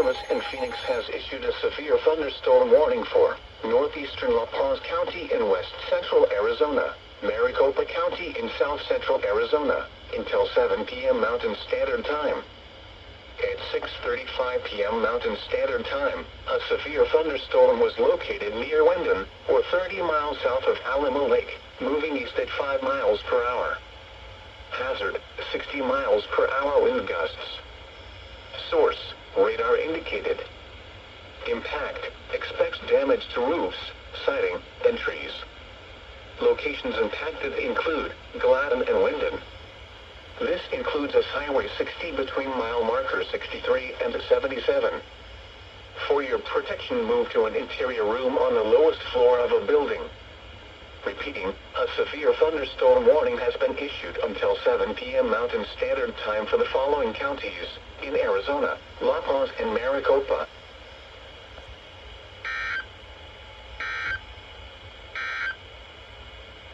Service in Phoenix has issued a severe thunderstorm warning for northeastern La Paz County in west central Arizona, Maricopa County in south central Arizona, until 7 p.m. Mountain Standard Time. At 6:35 p.m. Mountain Standard Time, a severe thunderstorm was located near Wendon, or 30 miles south of Alamo Lake, moving east at 5 miles per hour. Hazard, 60 miles per hour wind gusts. Source, radar indicated. Impact, expects damage to roofs, siding, and trees. Locations impacted include Gladden and Wendon. This includes as Highway 60 between mile markers 63 and 77. For your protection, move to an interior room on the lowest floor of a building. Repeating, a severe thunderstorm warning has been issued until 7 p.m. Mountain Standard Time for the following counties in Arizona: La Paz and Maricopa,